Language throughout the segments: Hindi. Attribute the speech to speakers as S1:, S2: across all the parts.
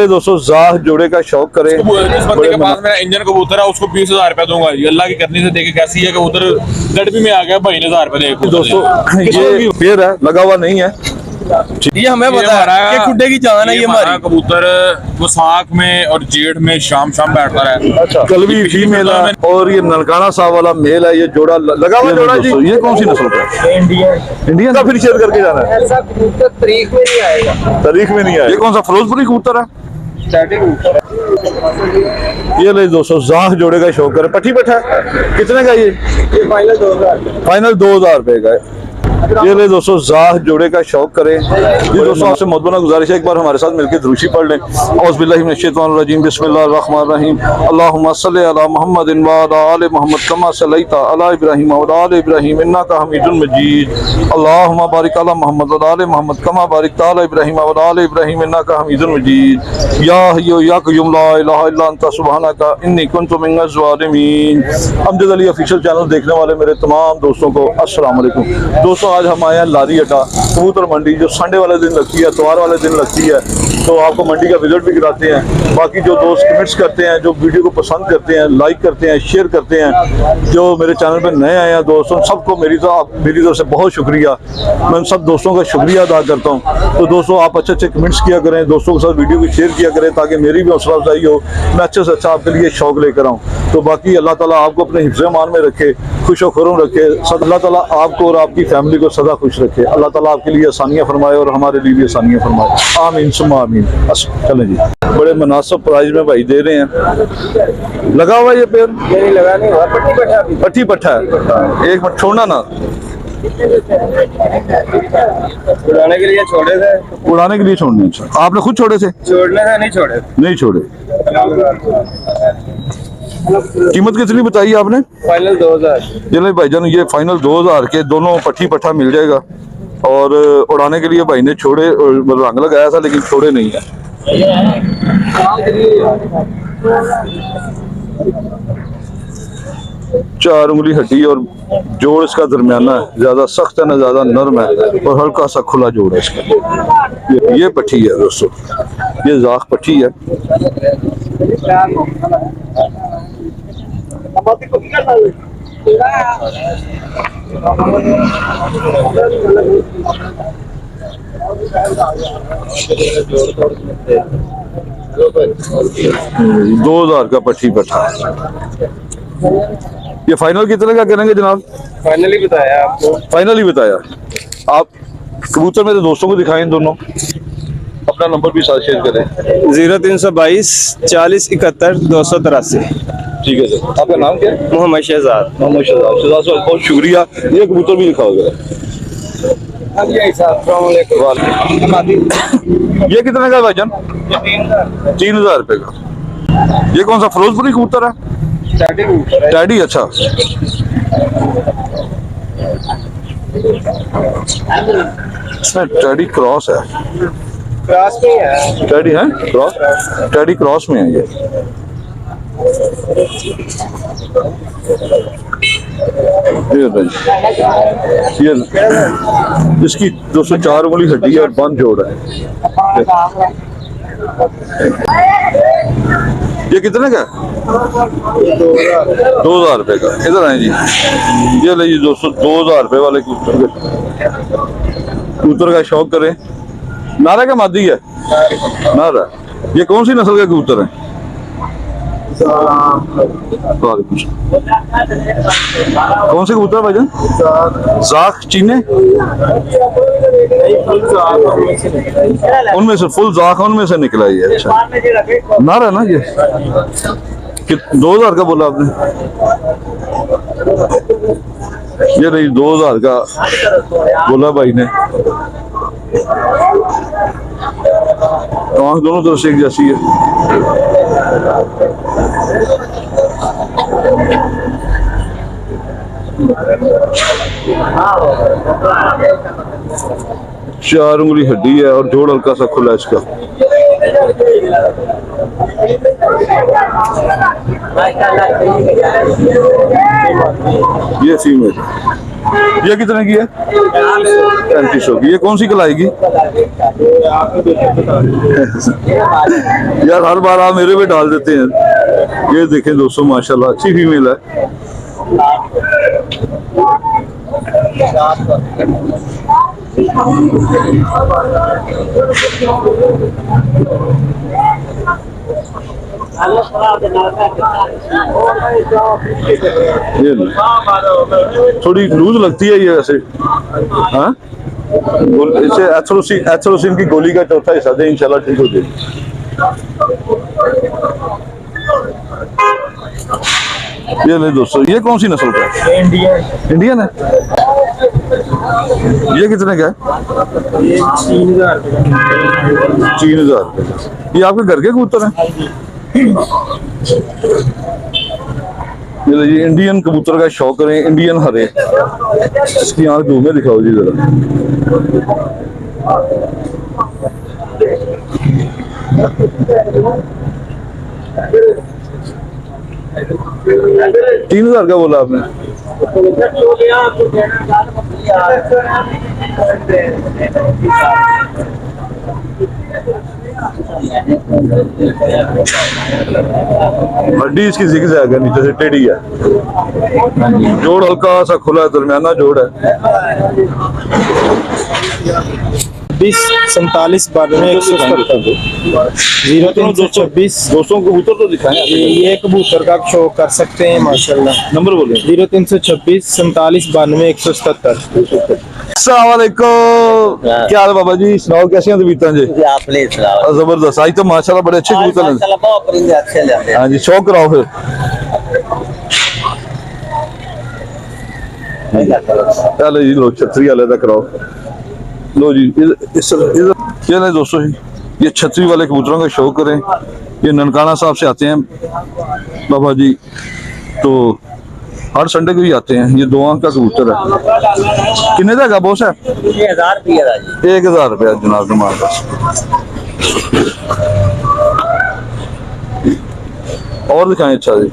S1: ले दोस्तों, जाह जोड़े का शौक करें।
S2: जिस बंदे के पास मेरा इंजन कबूतर है उसको 20,000 रुपया दूंगा जी। अल्लाह की करनी से देखे कैसी है कबूतर गड़बी में आ गया, भाई ने 1000 रुपया दे
S1: दोस्तों ये पेड़ है, लगा हुआ नहीं है।
S3: ये हमें पता है कि खुड्डे की जान है ये हमारी।
S2: कबूतर वसाख में और जेठ में शाम बैठता है।
S1: अच्छा, कलवी फीमेल है और ये ननकाना साहब वाला मेल है। ये जोड़ा लगा हुआ जोड़ा जी। ये कौन सी नस्ल का है? इंडियन का। फिर शेयर करके जाना है।
S4: ऐसा कबूतर तारीख में नहीं आएगा।
S1: तारीख में नहीं आएगा। ये कौन सा फिरोजपुरी कबूतर है? ये ले दोस्तों, जाह जोड़े का शौक करे। पट्टी बैठा है, कितने का ये फाइनल 2000। फाइनल 2000 रुपए का है। ये ले दोस्तों, जाह जोड़े का शौक करें। ये दोस्तों आपसे मोहब्बत गुजारिश है, एक बार हमारे साथ मिलकर दुरूशी पढ़ लें। औज़ु बिल्लाहि मिनश शैतानिर रजीम, बिस्मिल्लाहिर रहमानिर रहीम। अल्लाहुम्मा सल्लि अला मुहम्मदिन व अला आलि मुहम्मद कमा सल्लैता अला इब्राहीम व अला आलि इब्राहीम इन्नका हमीदुम मजीद। अल्लाहुम्मा बारिक अला मुहम्मद व अला आलि मुहम्मद कमा बारिकता अला इब्राहीम व अला आलि इब्राहीम इन्नका हमीदुम मजीद। या हय्यु या क़य्यूम ला इलाहा इल्ला अंता सुब्हानका इन्नी कुन्तु मिनज़ ज़ालिमीन। अमजद अली ऑफिशियल चैनल देखने वाले मेरे तमाम दोस्तों को अस्सलाम वालेकुम। दोस्तों आज हम आए हैं लारी अड्डा कबूतर मंडी, जो संडे वाले दिन लगती है, इतवार वाले दिन लगती है। तो आपको मंडी का विजिट भी कराते हैं। बाकी जो दोस्त कमेंट्स करते हैं, जो वीडियो को पसंद करते हैं, लाइक करते हैं, शेयर करते हैं, जो मेरे चैनल पर नए आए हैं दोस्तों, सबको मेरी तरफ से बहुत शुक्रिया। मैं सब दोस्तों का शुक्रिया अदा करता हूँ। तो दोस्तों आप अच्छे अच्छे कमेंट्स किया करें, दोस्तों के साथ वीडियो को शेयर किया करें, ताकि मेरी भी हौसला अफजाई हो, मैं अच्छे से अच्छा आपके लिए शौक लेकर आऊँ। तो बाकी अल्लाह ताला आपको अपने हिफ्ज़-ए-मान में रखे, खुश व खुर्रम रखे। अल्लाह ताला आपको और आपकी फैमिली को सदा खुश रखे। अल्लाह ताला आपके लिए आसानियाँ फरमाए और हमारे लिए भी आसानियाँ फरमाए। आमीन सुम्मा आमीन। चलें जी, बड़े मुनासिब प्राइस में भाई दे रहे हैं। लगा हुआ ये पेड़?
S4: नहीं लगा, नहीं हुआ।
S1: पट्टी पट्टा है। एक मिनट छोड़ना ना,
S4: उड़ाने के लिए छोड़े थे।
S1: उड़ाने के लिए छोड़ने? अच्छा, आपने खुद छोड़े थे?
S4: छोड़ने थे, नहीं छोड़े।
S1: नहीं छोड़े। कीमत कितनी बताई आपने?
S4: फाइनल 2000।
S1: चलिए भाईजान, ये फाइनल 2000 के दोनों पट्टी पट्टा मिल जाएगा। और उड़ाने के लिए भाई ने छोड़े, रंग लगाया था लेकिन छोड़े नहीं है। चार उंगली हड्डी और जोड़ इसका दरमियाना है, ज्यादा सख्त है ना ज्यादा नरम है, और हल्का सा खुला जोड़ है इसका। ये पट्टी है दोस्तों, ये जाख पट्टी है। दो 2000 का पट्टी पट्टा। ये फाइनल कितने का करेंगे जनाब?
S4: फाइनली बताया आपको।
S1: फाइनल ही बताया। आप कबूतर मेरे दोस्तों को दिखाएं दोनों, अपना नंबर भी साथ शेयर करें।
S3: 0322 40 71 283।
S1: ठीक है सर, आपका नाम क्या है?
S3: मोहम्मद शहजाद।
S1: मोहम्मद शहजाद। शहजाद साहब बहुत शुक्रिया। ये कबूतर भी दिखाओगे? ये कितने का भाईजान? 3000 रुपए का। ये कौन सा फिरोजपुरी कबूतर है? टैडी। अच्छा, इसमें टैडी क्रॉस है।
S4: क्रॉस में है।
S1: टैडी है क्रॉस, टैडी क्रॉस में है ये। ये इसकी 204 उंगली हड्डी है और बंद जोड़ है। ये कितने का? 2000 रुपए का। इधर आए जी, ये ले जी दोस्तों, 2000 रुपए वाले कबूतर का शौक करें। नारा का मादी है? नारा। ये कौन सी नस्ल का कबूतर है? कौन से कबूतर भाईजान? जाख चीने? उनमें से फुल जाख उनमें से निकला ये। अच्छा, नारा ना ये। 2000 का बोला आपने? ये नहीं, 2000 का बोला भाई ने। आंख दोनों तरफ से एक जैसी है। चार उंगली हड्डी है और जोड़ हल्का सा खुला है इसका। ये फीमेल। ये कितने की है? 3500 की। ये कौन सी कलाएगी? यार हर बार आप मेरे पे डाल देते हैं। ये देखें दोस्तों, माशाल्लाह अच्छी फीमेल है। ये थोड़ी लूज लगती है ये वैसे। हाँ, इसे एथरोसिन की गोली का चौथा हिस्सा दे, इंशाल्लाह ठीक हो जाएगी। ये ले दोस्तों, ये कौन सी नस्ल का है? इंडियन है। ये कितने का है?
S4: ये 3000
S1: 3000। ये आपके घर के कबूतर हैं? ये इंडियन कबूतर का शौक करें, इंडियन हरे। इसकी आंख धूप में दिखाओ जी जरा। 3000 का बोला आपने? हड्डी इसकी जिगजैग है, नीचे से टेढ़ी है। जोड़ हल्का सा खुला है, दरमियाना जोड़ है।
S4: 47 92 177 0326।
S1: दोस्तों कबूतर तो दिखाएं।
S4: ये कबूतर का शो कर सकते हैं माशाल्लाह।
S1: नंबर बोले।
S4: 0326 47 92 177।
S1: अस्सलाम वालेकुम, क्या हाल है बाबा जी? सुनाओ कैसी हैं तबीयतां जी?
S5: आपने सुनाओ।
S1: जबरदस्त। आज तो माशाल्लाह बड़े अच्छे कबूतर हैं।
S5: माशाल्लाह बहुत परिंदे अच्छे लगते हैं।
S1: हाँ जी, शौक कराओ फिर। चलो जी, लो छतरी वाले तक कराओ। लो जी, इधर ये ले दोस्तों जी, ये छतरी वाले कबूतरों का शौक करें। ये ननकाना साहब से आते हैं बाबा जी, तो हर संडे को ही आते हैं। ये 2 आंख का कबूतर है। कितने का है बॉस? है
S5: 1000 रुपये का जी।
S1: 1000 रुपया जनाब डिमांड। और दिखाएं। अच्छा जी,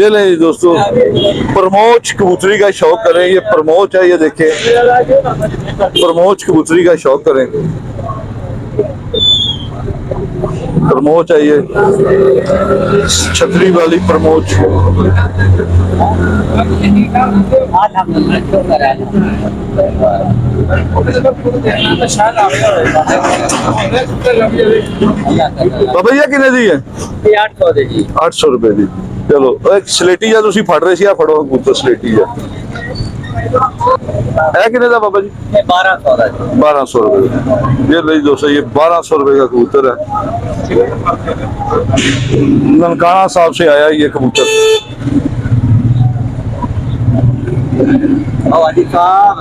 S1: ये ले दोस्तों, प्रमोच कबूतरी का शौक करें। ये प्रमोच है, ये देखें, प्रमोच कबूतरी का शौक करें। प्रमोच है ये, छतरी वाली प्रमोच। बाबा ये कितने दी है?
S5: 800 दे जी।
S1: 800 रुपए दी। चलो एक स्लेटी जा तुसी फड़ रहे सी, आ फड़ो कबूतर स्लेटी जा। है कितने का बाबा जी?
S5: 1200 का जी।
S1: 1200 रुपए। ये ले दोस्तों, ये 1200 रुपए का कबूतर है। ननकाना साहब से आया ये कबूतर।
S5: ओ अजी साहब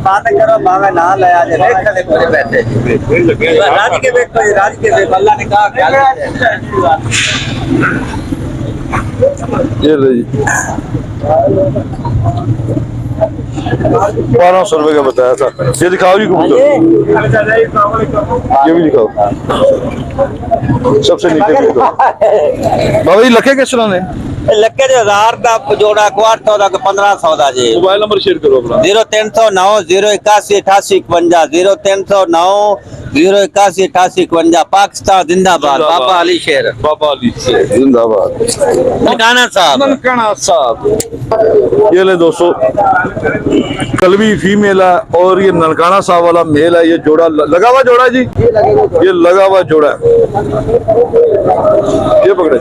S5: बात करो, भावे ना ले आज देख ले पूरे पैसे। राज के देख कोई, राज के देख, अल्लाह ने कहा क्या
S1: ये ले जी, 1200 रुपए का बताया था। ये दिखाओ जी कबूतर, ये भी दिखाओ। सबसे नीचे भी दिखाओ। बाबा जी लखे किस तरह ने?
S5: लक्के 1000 का जोड़ा, 800 का 1500 का जी।
S1: मोबाइल नंबर शेयर करो अपना।
S5: 0309 081 88 51। 0309 081 88 51। पाकिस्तान जिंदाबाद। बाबा अली शेर।
S1: बाबा अली शेर जिंदाबाद।
S5: ननकाना साहब।
S1: ननकाना साहब। ये ले दोस्तों, कलवी फीमेल है और ये ननकाना साहब वाला मेल है। ये जोड़ा लगा हुआ जोड़ा जी, ये लगा हुआ जोड़ा है। ये पकड़े।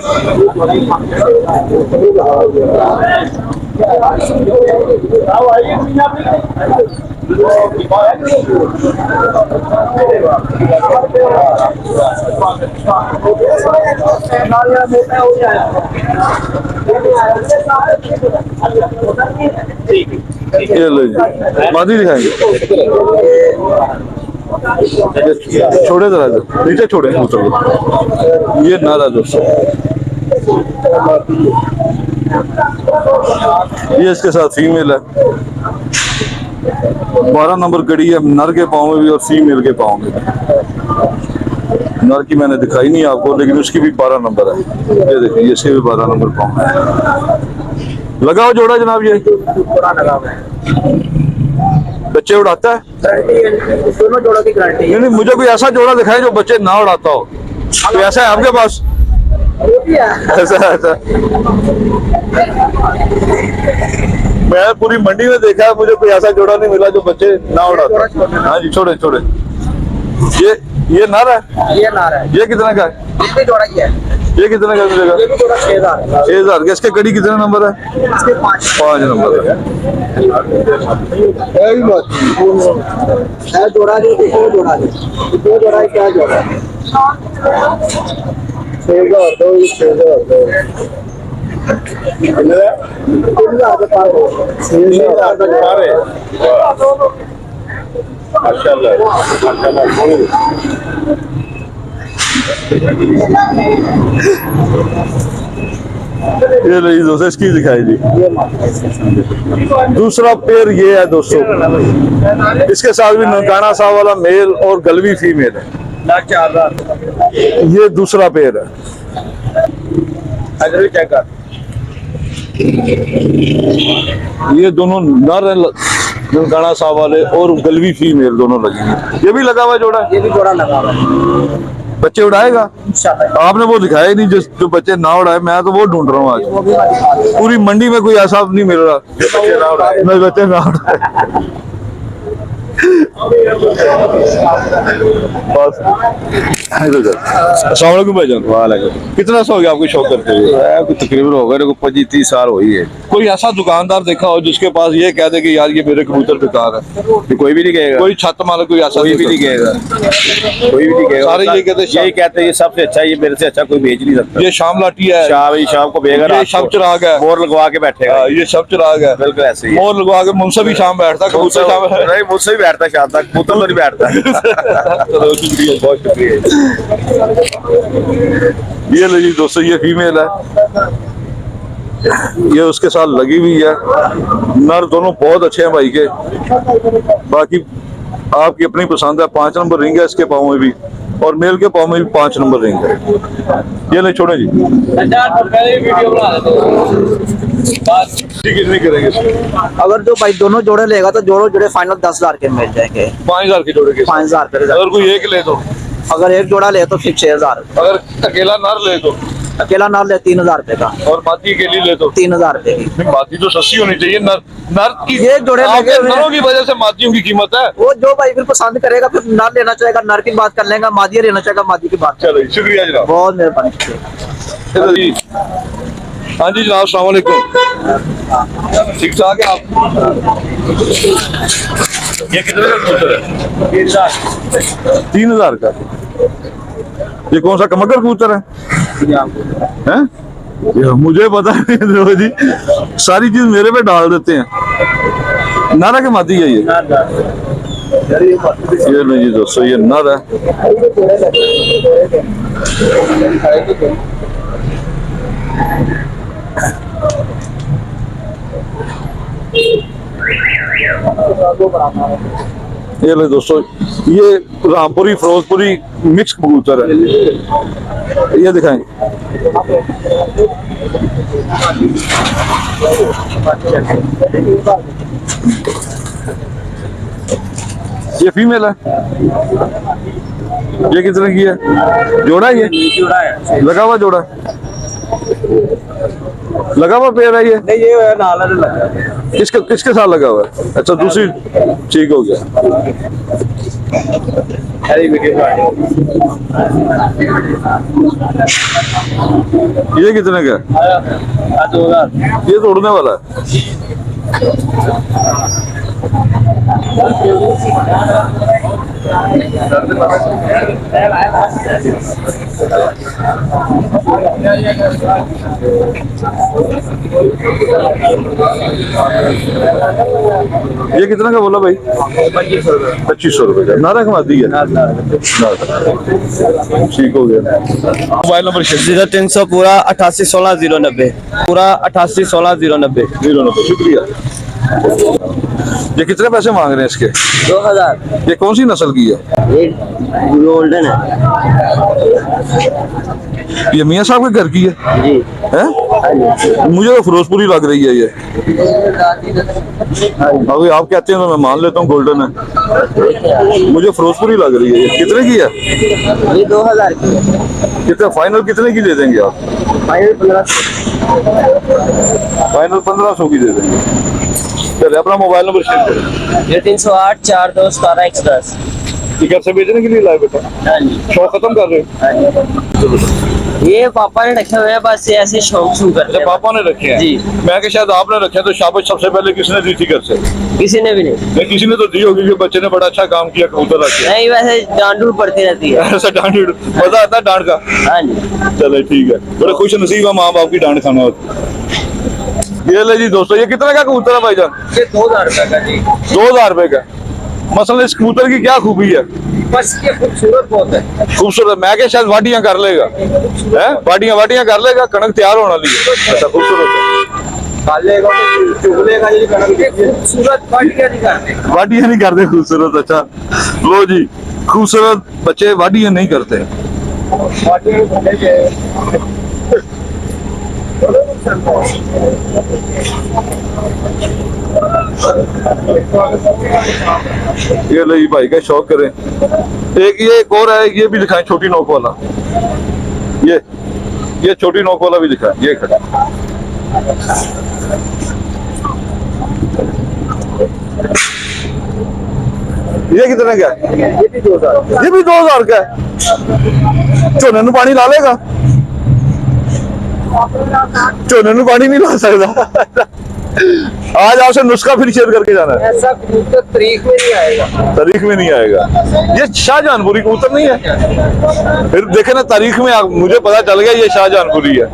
S1: ये लो जी, मादी दिखाएंगे। छोड़े जरा, नीचे छोड़े कबूतर को। ये नारा दोस्तों, ये इसके साथ फीमेल है। 12 नंबर कड़ी है, नर के पाँव में भी और फीमेल के पाँव में भी। नर की मैंने दिखाई नहीं आपको, लेकिन उसकी भी 12 नंबर है। ये देखिए, इसके भी 12 नंबर पाँव है। लगा हुआ जोड़ा जनाब, ये
S5: पूरा लगा हुआ है,
S1: बच्चे उड़ाता है?
S5: दोनों जोड़ों की गारंटी
S1: नहीं, मुझे कोई ऐसा जोड़ा दिखाए जो बच्चे ना उड़ाता हो। तो ऐसा है आपके पास?
S5: है।
S1: ऐसा मैं पूरी मंडी में देखा है, मुझे कोई ऐसा जोड़ा नहीं मिला जो बच्चे ना उड़ाता। हाँ जी, छोड़े छोड़े। ये नर है,
S5: ये नार है,
S1: ये कितने का है?
S5: इसमें जोड़ा ही है,
S1: ये कितने का मिलेगा?
S5: ये भी जोड़ा 6000
S1: 6000 का। इसके कड़ी कितने नंबर है?
S5: इसके 5
S1: 5 नंबर है।
S5: है जोड़ा जो देखो, जोड़ा दो जोड़ा है, क्या जोड़ा है? 6000 दो 6000 दो 3000 के पार हो, 6000 के पार है।
S1: ये नहीं दोस्तों, इसकी दिखाई जी। दूसरा पेयर ये है दोस्तों, इसके साथ भी ननकाना सा वाला मेल और गलवी फीमेल है। ये दूसरा पेयर है। ये दोनों नर है, ननकाना सा वाले और गलवी फीमेल दोनों लगे हैं। ये भी लगा हुआ जोड़ा है?
S5: ये भी जोड़ा लगा हुआ है,
S1: बच्चे उड़ाएगा?
S5: इंशाल्लाह।
S1: आपने वो दिखाया ही नहीं जो बच्चे ना उड़ाए। मैं तो वो ढूंढ रहा हूँ आज,
S5: वो भी मैं दिखा दूं।
S1: पूरी मंडी में कोई ऐसा नहीं मिल रहा नहीं बच्चे ना उड़ाए। बस। अस्सलाम वालेकुम भाईजान।
S6: वालेकुम।
S1: कितना सा हो गया आपको शौक करते हुए?
S6: तकरीबन हो गए 25-30 साल हो ही है।
S1: कोई ऐसा दुकानदार देखा हो जिसके पास ये कह दे कि यार ये मेरे कबूतर बेकार है?
S6: कि कोई भी नहीं कहेगा,
S1: कोई छत मालिक कोई ऐसा
S6: कोई भी नहीं कहेगा, कोई भी नहीं कहेगा।
S1: सारे ये कहते हैं
S6: यही कहते हैं ये सबसे अच्छा है, ये मेरे से अच्छा कोई बेच नहीं सकता।
S1: ये शाम लाठी है,
S6: शाम को बेगा,
S1: ये
S6: रात
S1: शब
S6: को
S1: चिराग है,
S6: मोर लगवा के बैठेगा।
S1: ये सब चिराग है।
S6: बिल्कुल ऐसे ही है।
S1: मोर लगवा के मुझसे भी शाम बैठता, कबूतर शाम
S6: नहीं, मुझसे भी बैठता शाम तक, कबूतर तो नहीं बैठता।
S1: चलो शुक्रिया, बहुत शुक्रिया। ये लो जी दोस्तों, ये फीमेल है, ये उसके साथ लगी हुई है। नर दोनों बहुत अच्छे हैं भाई के, बाकी आपकी अपनी पसंद है। 5 नंबर रिंग है इसके पाँव में भी, और मेल के पाँव में भी 5 नंबर रिंग है। ये ले छोड़े जी, कितनी करेंगे?
S5: अगर जो भाई दोनों जोड़े लेगा तो जोड़े फाइनल 10,000 के मिल जाएंगे।
S1: 5000 के जोड़े के?
S5: 5000 पे।
S1: अगर कोई एक ले तो?
S5: अगर एक जोड़ा ले तो फिर 6000,
S1: अगर अकेला नर ले तो?
S5: अकेला नार ले 3000 रुपए का,
S1: और मादी अकेली ले तो?
S5: 3000 रुपए की।
S1: नहीं, मादी तो सस्ती होनी चाहिए। नर की
S5: ये जोड़े लगे
S1: आपके
S5: हुए हैं।
S1: नरों की वजह से मादियों की कीमत है।
S5: वो जो भाई फिर पसंद करेगा फिर नर लेना चाहेगा, नर की बात कर लेगा, मादी लेना चाहेगा, मादी की बात।
S1: चलो शुक्रिया जनाब।
S5: बहुत मेहरबानी।
S1: चलो जी, हाँ जी जनाब, अस्सलाम वालेकुम। ठीक ठाक है आप? ये कितने का कबूतर है? 3000 का। ये कौन सा कमकर कबूतर है? हैं? ये मुझे पता नहीं देखो जी, सारी चीज मेरे पे डाल देते हैं। नारा के मादी है ये नहीं जी दोस्तों, ये नर है। ये ले दोस्तों, ये रामपुरी फिरोजपुरी मिक्स कबूतर है। ये दिखाएं, ये फीमेल है। ये कितने की है? जोड़ा है ये? लगा हुआ जोड़ा, लगा हुआ पेड़ है ये?
S5: नहीं, ये नाला लगा।
S1: किसके साथ लगा हुआ है? अच्छा, दूसरी, ठीक हो गया। ये कितने का है? ये तो उड़ने वाला है। ये कितना का बोला भाई? 2500 रुपए का। नारा कमा दी है, ठीक हो गया। मोबाइल नंबर
S3: 0300 पूरा 88 16 090 पूरा 88 16 090।
S1: 090। शुक्रिया। ये कितने पैसे मांग रहे हैं इसके?
S5: 2000।
S1: ये कौन सी नस्ल की है?
S5: ये गोल्डन है
S1: ये मियाँ साहब के घर की है?
S5: जी।
S1: हैं? मुझे तो फिरोजपुरी लग रही है ये। अभी आप कहते हैं तो मैं मान लेता हूँ गोल्डन है, मुझे फिरोजपुरी लग रही है। ये कितने की है?
S5: ये 2000 की है।
S1: कितना फाइनल कितने की दे देंगे आप?
S5: फाइनल 1500।
S1: फाइनल 1500 की दे देंगे। चलिए अपना मोबाइल नंबर शेयर करें।
S5: ये 308 4217 110।
S1: ये घर से बेचने के लिए लाए बेटा?
S5: हाँ जी।
S1: शौक खत्म कर रहे हो?
S5: हाँ जी। ये पापा ने रखे हुए हैं, बस ये ऐसे शौक शू करते
S1: अच्छा
S5: हैं।
S1: पापा ने रखे हैं?
S5: जी।
S1: मैं कि शायद आपने रखे हैं, तो शाबाश सबसे पहले किसने दी थी घर से?
S5: किसी ने भी नहीं।
S1: नहीं किसी ने तो दी होगी कि बच्चे ने बड़ा अच्छा काम किया कबूतर रख के।
S5: नहीं, वैसे डांट डूट पड़ती रहती है।
S1: ऐसा डांट मजा आता है डांट का?
S5: हाँ जी।
S1: चले ठीक है, बड़े खुश नसीब है माँ बाप की डांट खाना होती। ये ले जी दोस्तों, ये कितने का कबूतर है भाईजान?
S5: ये 2000 रुपए का जी।
S1: 2000 रुपए का। मसलन इस कबूतर की क्या खूबी है?
S5: बस ये खूबसूरत बहुत है।
S1: खूबसूरत। मैं क्या शायद वाटियां कर लेगा है? वाटियां कर लेगा, कणक तैयार होना लिए। अच्छा खूबसूरत है।
S5: पालेगा तो चुगलेगा, ये खूबसूरत वाटियां नहीं करते।
S1: वाटियां नहीं करते, खूबसूरत। अच्छा लो जी, खूबसूरत बच्चे वाटियां नहीं करते। ये ले जी भाई का शौक करें। एक और है, ये भी दिखाएं छोटी नोक वाला। ये छोटी नोक वाला भी दिखाएं। ये खड़ा ये कितने का है?
S5: ये भी 2000।
S1: ये भी 2000 का है। झोने नू पानी ला लेगा? झोने नू पानी नहीं ला सकता। आज आपसे नुस्खा फिर शेयर करके जाना है।
S5: ऐसा कबूतर तारीख में नहीं आएगा।
S1: तारीख में नहीं आएगा। ये शाहजहानपुरी कबूतर नहीं है? फिर देखे ना तारीख में मुझे पता चल गया ये शाहजहानपुरी है।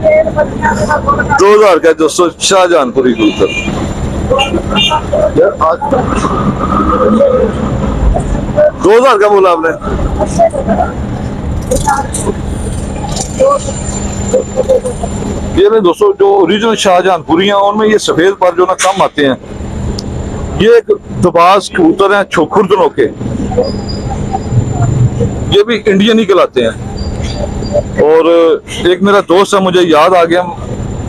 S1: 2000 का दोस्तों शाहजहानपुरी कबूतर। 2000 का बोला आपने? ये नहीं दोस्तों, जो ओरिजिनल शाहजहानपुरी हैं उनमें ये सफेद पर जो ना कम आते हैं। ये एक दबास कबूतर हैं, खुर्द नोके। ये भी इंडियन ही कहलाते हैं। और एक मेरा दोस्त है, मुझे याद आ गया,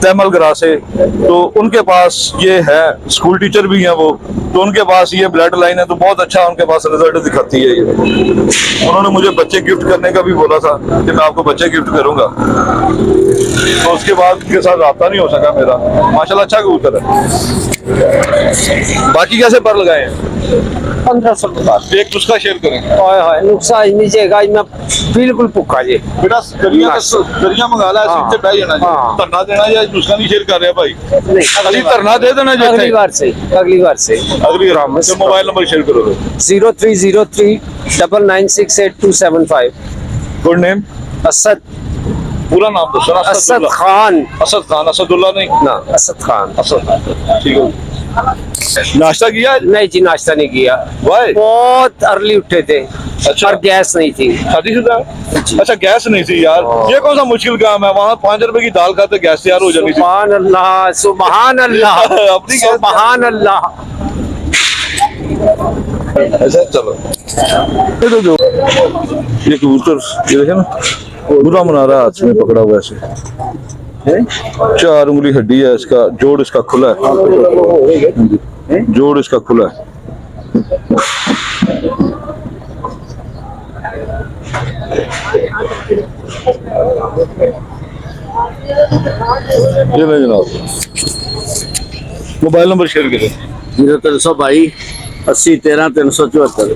S1: तैमल गरा से, तो उनके पास ये है, स्कूल टीचर भी हैं वो, तो उनके पास ये ब्लड लाइन है, तो बहुत अच्छा उनके पास रिजल्ट दिखाती है ये। उन्होंने मुझे बच्चे गिफ्ट करने का भी बोला था कि मैं आपको बच्चे गिफ्ट करूंगा, तो उसके बाद उनके साथ राब्ता नहीं हो सका मेरा। माशाल्लाह अच्छा कबूतर है। बाकी कैसे पर लगाए हैं?
S5: 1500 के बाद।
S1: एक नुस्खा शेयर करें।
S5: हाय नुकसान नीचे गाज में बिल्कुल पुक्का जी।
S1: बेटा दरिया मंगा ला, सीधे बैठ जाना जी।
S5: हाँ।
S1: धरना देना या नुस्खा नहीं शेयर कर रहे भाई?
S5: नहीं,
S1: अभी धरना दे देना जी।
S5: अगली बार से
S1: अगली तो मोबाइल नंबर शेयर करो।
S5: 0303 9968
S1: गुड नेम?
S5: असद
S1: पूरा नाम दो।
S5: असद खान।
S1: असद खान, असदुल्ला नहीं
S5: ना, असद खान।
S1: असद खान, ठीक है। नाश्ता किया?
S5: नहीं जी, नाश्ता नहीं किया।
S1: भाई
S5: बहुत अर्ली उठे थे।
S1: अच्छा।
S5: और गैस नहीं थी।
S1: शादीशुदा? अच्छा गैस नहीं थी यार, ये कौन सा मुश्किल काम है? वहाँ 5 रुपए की दाल खाते गैस तैयार हो जाती थी।
S5: सुभान अल्लाह, सुभान अल्लाह।
S1: अपनी गैस।
S5: सुभान अल्लाह।
S1: अच्छा चलो, ये तो जो ये कबूतर ये देखे ना, बुरा मना रहा है, हाथ में पकड़ा हुआ ऐसे। 4 उंगली हड्डी है इसका, जोड़ इसका खुला है, जोड़ इसका खुला है। ये नहीं जनाब, मोबाइल नंबर शेयर करें।
S7: 0322 80 13 374।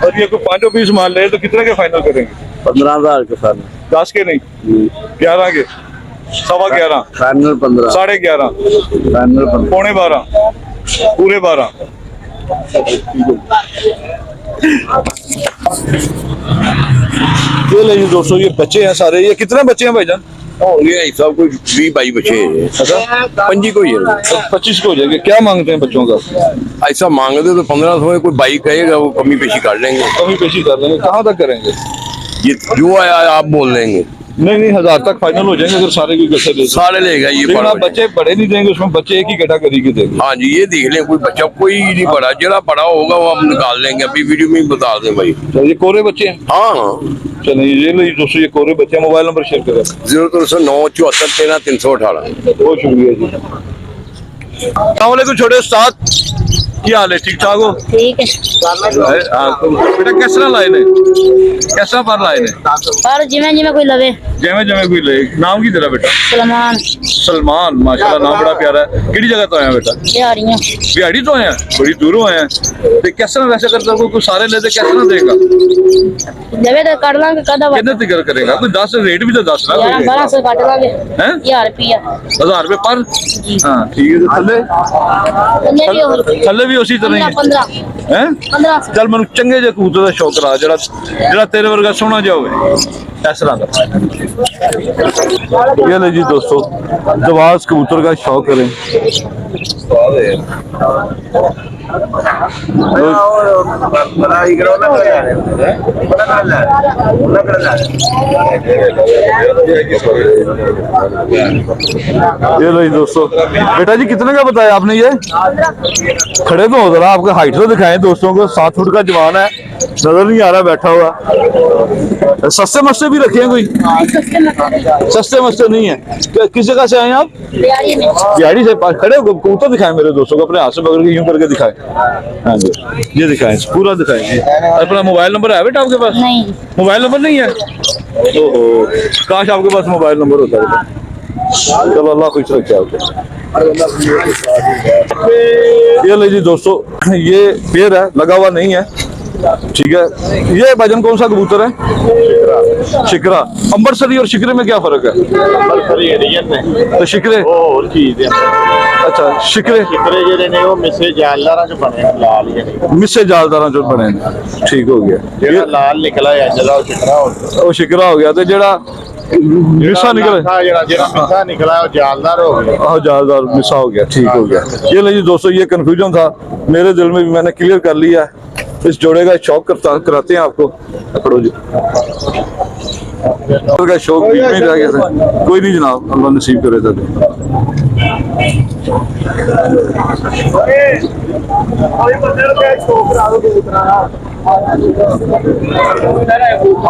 S1: और ये कोई 5 पीस माल ले तो कितने के फाइनल करेंगे?
S7: 15,000 के फाइनल।
S1: 10 के नहीं, 11 के, 11.25,
S7: फाइनल 15।
S1: 11.5,
S7: फाइनल 15।
S1: पौने 12, पूरे 12। ये ले जी दोस्तों, ये बच्चे हैं सारे। ये कितने बच्चे हैं भाईजान?
S7: ये सब कुछ 20-22 बचे हैं।
S1: अच्छा
S7: 25 को ही है।
S1: 25 को हो जाएंगे। क्या मांगते हैं बच्चों का?
S7: ऐसा मांगते तो 1500 में कोई बाई कहेगा, वो कमी पेशी कर लेंगे।
S1: कमी पेशी कर लेंगे। कहाँ तक करेंगे?
S7: ये जो आया आप बोल लेंगे।
S1: नहीं नहीं 1000 तक फाइनल हो जाएंगे अगर सारे की इकट्ठे ले तो।
S7: सारे लेगा ये
S1: लेकिन आप
S7: बड़ा
S1: बच्चे बड़े नहीं देंगे, उसमें बच्चे एक ही कैटेगरी के देंगे।
S7: हाँ जी, ये देख लें, कोई बच्चा कोई नहीं बड़ा, जरा बड़ा होगा वो हम निकाल लेंगे, अभी वीडियो में ही बता दें भाई।
S1: तो ये कोरे बच्चे हैं।
S7: हाँ,
S1: चलिए ये लो दोस्तों, ये कोरे बच्चे हैं। मोबाइल नंबर शेयर करें।
S7: 0309 74 13 318।
S1: बहुत शुक्रिया जी। अस्सलामुअलैकुम छोटे उस्ताद, क्या हाल है? ठीक ठाक हो?
S8: ठीक है
S1: बेटा किस तरह लाए ने, किस तरह पर लाए ने?
S8: पर जिमें जिमें कोई लवे
S1: जिमें जिमें कोई ले। नाम की तेरा बेटा?
S8: सलमान
S1: सलमान, माशाल्लाह नाम बड़ा प्यारा है। किहड़ी जगह तो आया बेटा?
S8: बिहारियां
S1: बिहाड़ी तो आया, बड़ी दूरों आया। तो किस तरह वैसे करता कोई सारे ले, किस तरह देगा?
S8: लवे तो काट लांगे कदा
S1: कितने तिकर करेगा? कोई 10 रेट भी तो 10 ना।
S8: 1200 काट लांगे
S1: हैं?
S8: 1000 रुपया
S1: 1000 रुपए पर। हाँ ठीक है। थल्ले
S8: थल्ले भी और
S1: थल्ले भी उसी तरह ही
S8: 15
S1: हैं?
S8: 1500
S1: चल मैं चंगे जे कबूतर का शौक रहा, जरा तेरे वर्गा सोना जाओगे इस तरह का। ये ले जी दोस्तों, दवाज कबूतर का शौक करें। ये लो जी दोस्तों, बेटा जी कितने का बताया आपने? ये खड़े तो हो जरा, आपका हाइट तो दिखाएं दोस्तों को। 7 फुट का जवान है, नजर नहीं आ रहा बैठा हुआ। सस्ते मस्ते भी रखे हैं कोई? सस्ते मस्ते नहीं है। किस जगह से आए हैं आप?
S8: बिहारी में
S1: बिहाड़ी से। खड़े हो कबूतर दिखाएं मेरे दोस्तों को, अपने हाथ से पकड़ के यूं करके दिखाएं। हाँ जी, ये दिखाएं, पूरा दिखाएं जी। अपना मोबाइल नंबर है बेटा आपके पास?
S8: नहीं
S1: मोबाइल नंबर नहीं है? ओहो, काश आपके पास मोबाइल नंबर होता बेटा। चलो अल्लाह खुश रखे आपको। ये ले जी दोस्तों, ये पेड़ है, लगा हुआ नहीं है, ठीक है। ये भाईजान कौन सा कबूतर है? शिकरा। अम्बरसरी और शिकरे में क्या फर्क है? तो शिकरे
S6: और चीज है।
S1: अच्छा, शिकरे
S6: शिकरे जेडे ने वो मिसे जालदारा च बने लाल जेडे
S1: मिस्से जालदारा जो बने ने। ठीक हो गया।
S6: जेड़ा लाल निकला है जदा वो शिकरा हो
S1: वो शिकरा हो गया। तो जेड़ा मिसा निकले,
S6: जेड़ा मिसा निकला है वो जालदार हो गया।
S1: हाँ जालदार मिसा हो गया, ठीक हो गया। ये ले जी दोस्तों, ये कंफ्यूजन था मेरे दिल में भी, मैंने क्लियर कर लिया। इस जोड़े का शौक कराते हैं आपको। पकड़ो जी, का शौक बीच में रह गया था। कोई नहीं जनाब, अल्लाह नसीब करे था।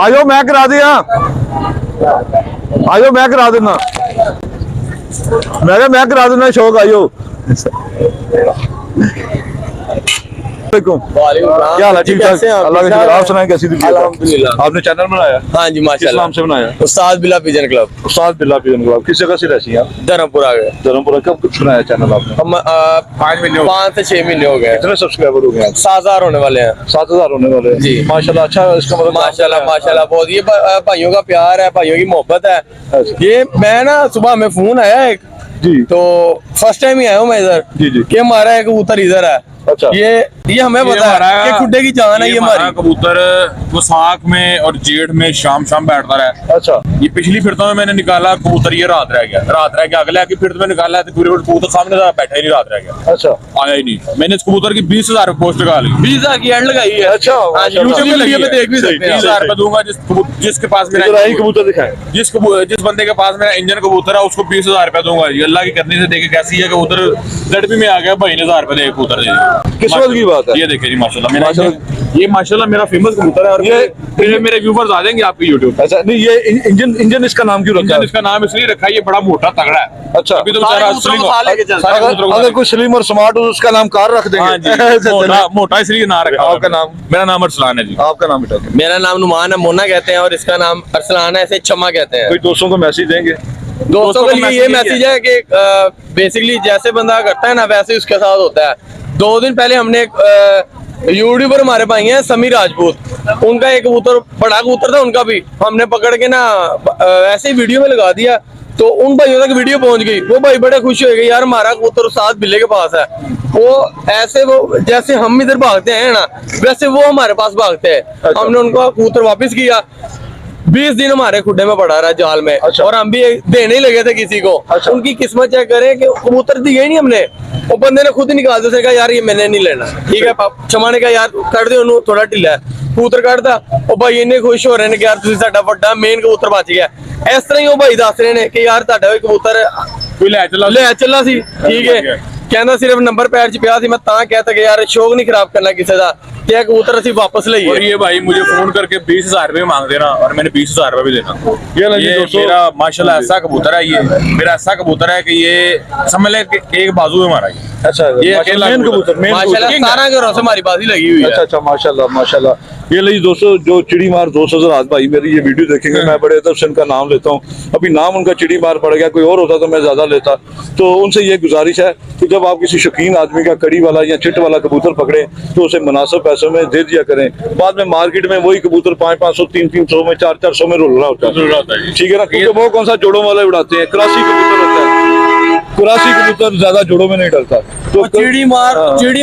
S1: आयो मैं करा दिया, आयो मैं करा देना, मैं करा देना शौक। आयो क्या हाल है? ठीक ठाक, अल्लाह का शुक्र। आप सुनाएं कैसी तबीयत?
S3: अल्हम्दुलिल्लाह।
S1: आपने चैनल बनाया?
S3: हाँ जी
S1: किस
S3: माशाल्लाह।
S1: नाम से बनाया?
S3: उस्ताद बिला पिजन क्लब
S1: उस्ताद बिल्ला पिजन क्लब। किस जगह से रहती हैं आप?
S3: धर्मपुर आ गए
S1: धर्मपुरा। कब बनाया चैनल आपने?
S3: हम 5 से 6 महीने हो गए।
S1: कितने सब्सक्राइबर हो गए आप?
S3: 7000 होने वाले हैं
S1: 7000 होने वाले हैं।
S3: जी।
S1: माशाल्लाह। अच्छा, इसका मतलब
S3: माशाल्लाह माशाल्लाह बहुत। ये भाइयों का प्यार है, भाइयों की मोहब्बत है। ये मैं ना सुबह हमें फोन आया एक,
S1: जी
S3: तो फर्स्ट टाइम ही आया हूँ मैं इधर
S1: जी जी।
S3: कि हमारा एक कबूतर इधर है।
S1: अच्छा।
S3: ये हमें पता है कि खुड्डे की जान है ये हमारी।
S2: कबूतर वसाख में और जेठ में शाम बैठता रहा।
S1: अच्छा।
S2: ये पिछली फिरतों में मैंने निकाला कबूतर, ये रात रह गया। अगले आके फिरत में निकाला तो पूरे कबूतर सामने बैठा ही नहीं, रात रह गया।
S1: अच्छा।
S2: आया ही नहीं। मैंने इस कबूतर की 20,000 पोस्ट लगा ली।
S3: 20,000 की एंड लगाई है।
S1: अच्छा।
S3: हाँ जी, यूट्यूब वीडियो पे देख भी सकते हैं।
S2: 20,000 रुपए दूंगा जिसके पास मेरा
S1: कबूतर दिखाएं।
S2: जिस बंदे के पास मेरा इंजन कबूतर है उसको 20,000 रुपए दूंगा जी। अल्लाह की करनी से देखे कैसी है कबूतर। लड़पी में आ गया भाई ने 1000 रुपए दे कबूतर दे।
S1: किस्मत की बात है।
S2: ये देखिए जी माशाल्लाह मेरा ये माशाल्लाह मेरा फेमस कबूतर है। और ये मेरे व्यूवर्स आ जाएंगे आपके यूट्यूब।
S1: अच्छा, नहीं ये इंजन इसका नाम क्यों रखा है?
S2: इसका नाम इसलिए रखा है, ये बड़ा मोटा तगड़ा है।
S1: अच्छा।
S2: अभी तो बेचारा
S1: अगर कोई स्लिम और स्मार्ट हो तो उसका नाम कार रख देंगे।
S2: हाँ जी, मोटा इसलिए ना रखा।
S1: आपका नाम?
S2: मेरा नाम अरसलान है जी।
S1: आपका नाम बेटा?
S3: मेरा नाम नुमान है, मोना कहते हैं, और इसका नाम अरसलान है, ऐसे क्षमा कहते हैं।
S1: कोई दोस्तों को मैसेज देंगे?
S3: दोस्तों के लिए ये मैसेज है कि बेसिकली जैसे बंदा करता है ना वैसे उसके साथ होता है। 2 दिन पहले हमने एक यूट्यूबर हमारे भाई हैं समी राजपूत, उनका एक कबूतर, बड़ा कबूतर था उनका भी, हमने पकड़ के ना ऐसे ही वीडियो में लगा दिया, तो उन भाइयों तक वीडियो पहुंच गई। वो भाई बड़े खुश हो गए, यार हमारा कबूतर उस्ताद बिल्ले के पास है। वो ऐसे वो जैसे हम इधर भागते हैं ना वैसे वो हमारे पास भागते हैं।
S1: अच्छा।
S3: हमने उनको कबूतर वापस किया। 20 दिन हमारे खुड्डे में पड़ा रहा जाल में।
S1: अच्छा।
S3: और हम भी देने ही लगे थे किसी को।
S1: अच्छा।
S3: उनकी किस्मत चेक करें कि कबूतर दिए ही नहीं हमने, वो बंदे ने खुद ही निकाल दिया, उसने कहा यार ये मैंने नहीं लेना, ठीक है। शमा ने कहा यार कर दे ਉਹਨੂੰ थोड़ा ढिला है, कबूतर ਕੱਢਦਾ ਉਹ ਭਾਈ ਇੰਨੇ ਖੁਸ਼ ਹੋ ਰਹੇ ਨੇ ਕਿ ਯਾਰ ਤੁਸੀਂ ਸਾਡਾ ਵੱਡਾ ਮੇਨ ਕਬੂਤਰ ਬਚ ਗਿਆ। ਇਸ ਤਰ੍ਹਾਂ ਹੀ ਉਹ ਭਾਈ ਦੱਸ ਰਹੇ ਨੇ ਕਿ ਯਾਰ ਤੁਹਾਡਾ ਵੀ ਕਬੂਤਰ
S2: कोई ले
S3: ਚੱਲਾ ਸੀ, ਠੀਕ ਹੈ। ਕਹਿੰਦਾ ਸਿਰਫ ਨੰਬਰ ਪੈਡ 'ਚ ਪਿਆ ਸੀ, ਮੈਂ ਤਾਂ ਕਹਿਤਾ ਕਿ ਯਾਰ ਸ਼ੌਕ नहीं खराब करना किसी ਦਾ, ਤੇ ਇਹ ਕਬੂਤਰ ਅਸੀਂ वापस
S2: और
S3: ਲਈਏ।
S2: ये भाई मुझे फोन करके 20,000 रुपए मांग देना और मैंने 20,000 रुपए भी देना। ये मेरा माशाल्लाह ऐसा कबूतर है, ये मेरा ऐसा कबूतर है कि ये समझ ले कि एक बाजू में मारा ये।
S1: अच्छा,
S2: ये अकेला
S1: मेन कबूतर, मेन
S3: माशाल्लाह
S2: king है।
S3: 17 घरों से हमारी बाजी लगी हुई है।
S1: अच्छा अच्छा, माशाल्लाह माशाल्लाह। ये लीजिए दोस्तों, जो चिड़ी मार दोस्त हजरात भाई मेरी ये वीडियो देखेंगे, मैं बड़े अदब से इनका नाम लेता हूँ। अभी नाम उनका चिड़ी मार पड़ गया, कोई और होता तो मैं ज्यादा लेता। तो उनसे ये गुजारिश है कि जब आप किसी शौकीन आदमी का कड़ी वाला या चिट वाला कबूतर पकड़े तो उसे मुनासिब पैसों में दे दिया करें। बाद में मार्केट में वही कबूतर 500-500, 300-300 में, 400-400 में रुल रहा होता है, ठीक है ना। क्योंकि वो कौन सा जोड़ों वाले उड़ाते हैं, कराची कबूतर होता है, कराची कबूतर ज्यादा जोड़ों में नहीं डरता। तो
S3: चिड़ी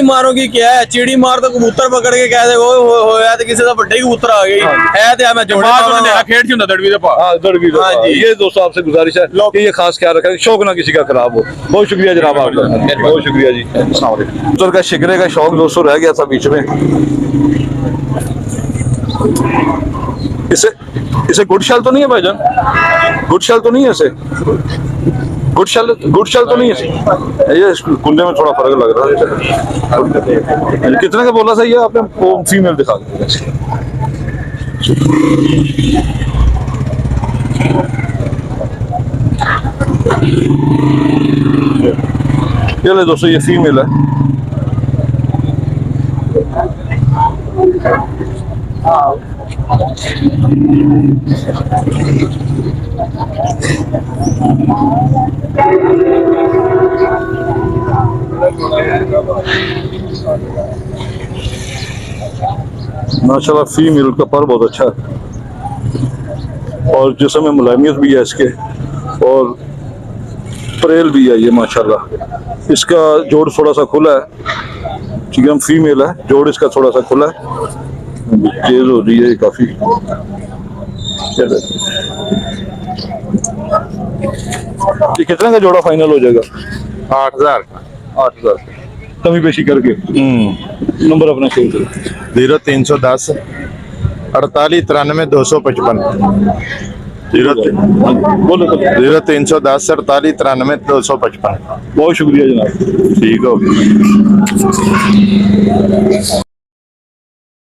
S3: मारो की क्या है, चिड़ी मार तो कबूतर पकड़ के कहते होया तो किसी का बड़े कबूतर आ गई है, तो मैं जोड़ा
S2: खेड़ सी हुंदा दड़वी दे पा।
S1: हाँ, दड़वी
S3: हाँ जी।
S1: ये दोस्तों आपसे गुजारिश है कि ये खास ख्याल रखें, शौक ना किसी का खराब हो। बहुत शुक्रिया जनाब आपका, बहुत शुक्रिया जी। अस्सलाम वालेकुम। कबूतर का शिकरे का शौक दोस्तों रह गया था बीच में। इसे गुड शैल तो नहीं है भाईजान, गुड शैल तो नहीं है इसे, गुड शैल तो नहीं है ये, कुंडे में थोड़ा फर्क लग रहा है। कितने का बोला सही है आपने, वो फीमेल दिखा दो। ये ले दोस्तों, ये फीमेल है। माशाल्लाह फीमेल का पर बहुत अच्छा है और जिसमें मुलायमियत भी है इसके, और परेल भी है ये माशाल्लाह। इसका जोड़ थोड़ा सा खुला है, ठीक है, फीमेल है, जोड़ इसका थोड़ा सा खुला है, तेज हो रही है काफी। ये कितने का जोड़ा फाइनल हो जाएगा?
S6: 8,000
S1: 8,000 कमी पेशी करके। नंबर अपना शेयर करो।
S6: 0310 48 93 255
S1: बोलो
S6: 0310 48 93 255।
S1: बहुत शुक्रिया जनाब।
S6: ठीक हो गया।